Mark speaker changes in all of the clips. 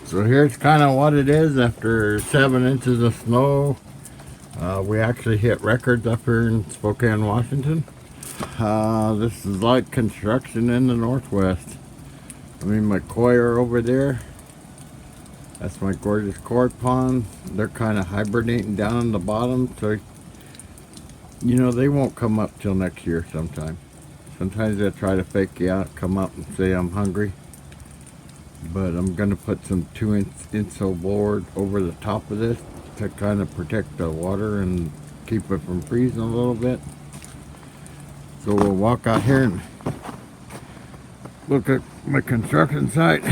Speaker 1: So here's kind of what it is after 7 inches of snow. We actually hit records up here in Spokane, Washington. This is like construction in the Northwest. I mean, my koi are over there. That's my gorgeous koi pond. They're kind of hibernating down on the bottom, so you know they won't come up till next year sometime. Sometimes they try to fake you out, come up and say I'm hungry. But I'm going to put some 2-inch insul board over the top of this to kind of protect the water and keep it from freezing a little bit. So we'll walk out here and look at my construction site.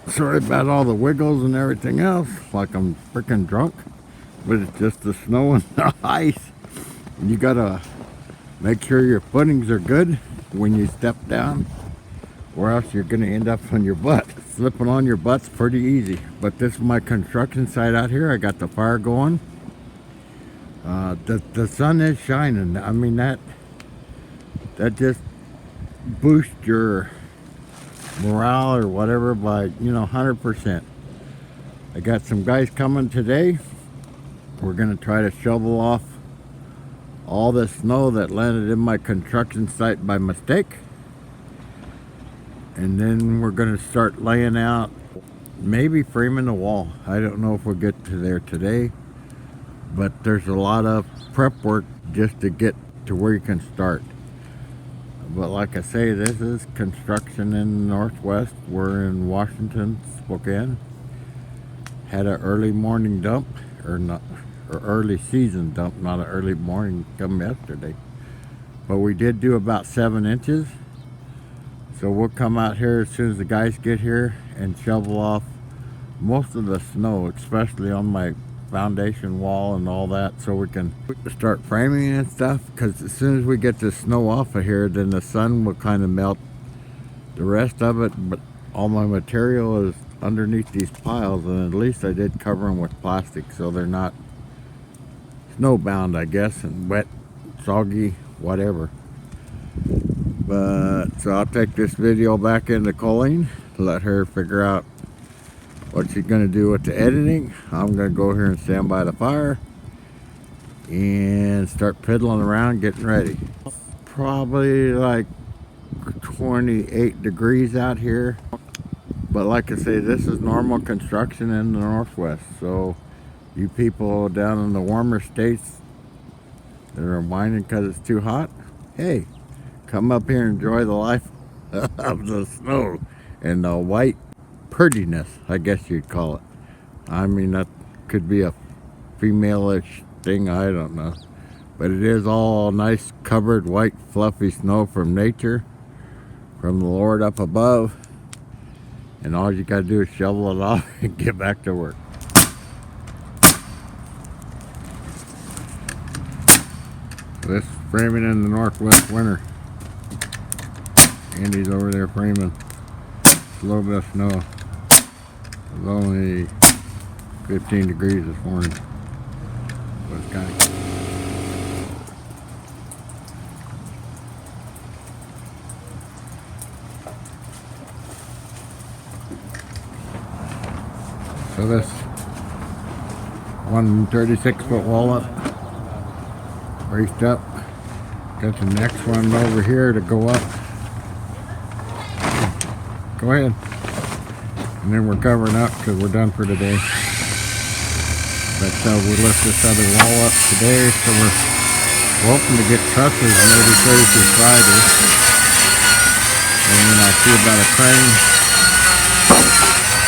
Speaker 1: Sorry about all the wiggles and everything else, like I'm freaking drunk. But it's just the snow and the ice. You gotta make sure your footings are good when you step down, or else you're going to end up on your butt. Slipping on your butt's pretty easy. But this is my construction site out here. I got the fire going. The sun is shining. I mean, that just boosts your morale or whatever by, you know, 100%. I got some guys coming today. We're going to try to shovel off all the snow that landed in my construction site by mistake. And then we're going to start laying out, maybe framing the wall. I don't know if we'll get to there today, but there's a lot of prep work just to get to where you can start. But like I say, this is construction in the Northwest. We're in Washington, Spokane. Had an early morning dump, or early season dump, not an early morning come yesterday. But we did do about 7 inches. So we'll come out here as soon as the guys get here and shovel off most of the snow, especially on my foundation wall and all that, so we can start framing and stuff. Because as soon as we get the snow off of here, then the sun will kind of melt the rest of it. But all my material is underneath these piles, and at least I did cover them with plastic so they're not snowbound, I guess, and wet, soggy, whatever. But so I'll take this video back into Colleen, let her figure out what she's going to do with the editing. I'm going to go here and stand by the fire and start piddling around getting ready. Probably like 28 degrees out here, but like I say, this is normal construction in the Northwest. So you people down in the warmer states that are whining because it's too hot, hey, come up here and enjoy the life of the snow and the white prettiness, I guess you'd call it. I mean, that could be a female-ish thing, I don't know. But it is all nice covered white fluffy snow from nature, from the Lord up above. And all you gotta do is shovel it off and get back to work. This is framing in the Northwest winter. Andy's over there framing. It's a little bit of snow. It was only 15 degrees this morning. But it's kind of so this 136-foot wall up, braced up. Got the next one over here to go up. Go ahead. And then we're covering up because we're done for today. But we lift this other wall up today, so we're hoping to get trusses maybe Thursday, Friday. And then I'll see about a crane.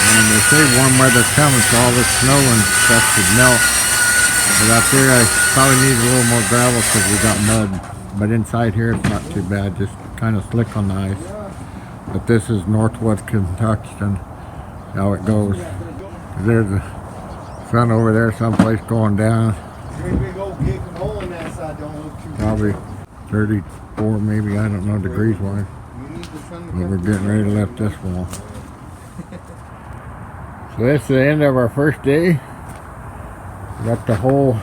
Speaker 1: And they say warm weather's coming, so all this snow and stuff should melt. But out there I probably need a little more gravel because we got mud. But inside here it's not too bad, just kind of slick on the ice. But this is Northwest Kentucky, how it goes. There's the sun over there someplace going down. Probably 34 maybe, I don't know, degrees wise. But we're getting ready to lift this wall. So that's the end of our first day. We got the whole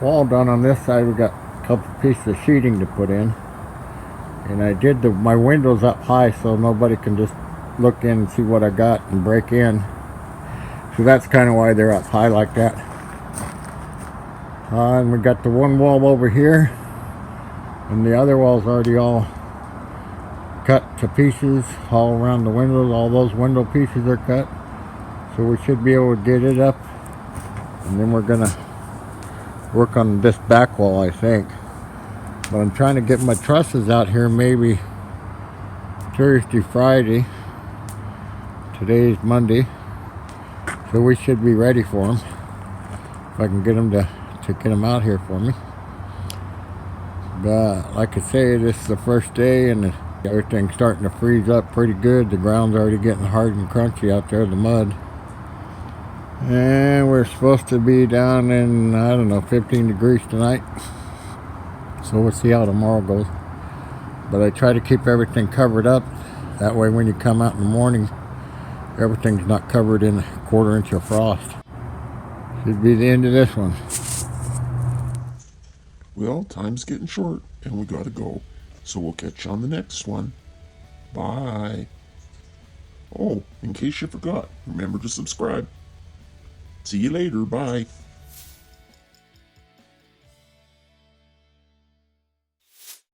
Speaker 1: wall done on this side. We got a couple pieces of sheeting to put in. And I did my windows up high so nobody can just look in and see what I got and break in. So that's kind of why they're up high like that. And we got the one wall over here, and the other wall's already all cut to pieces all around the windows. All those window pieces are cut, so we should be able to get it up. And then we're gonna work on this back wall, I think. But I'm trying to get my trusses out here maybe Thursday, Friday. Today's Monday, so we should be ready for them if I can get them to get them out here for me. But like I say, this is the first day and everything's starting to freeze up pretty good. The ground's already getting hard and crunchy out there, the mud. And we're supposed to be down in, I don't know, 15 degrees tonight. So we'll see how tomorrow goes. But I try to keep everything covered up. That way when you come out in the morning, everything's not covered in a 1/4 inch of frost. Should be the end of this one.
Speaker 2: Well, time's getting short and we gotta go. So we'll catch you on the next one. Bye. Oh, in case you forgot, remember to subscribe. See you later. Bye.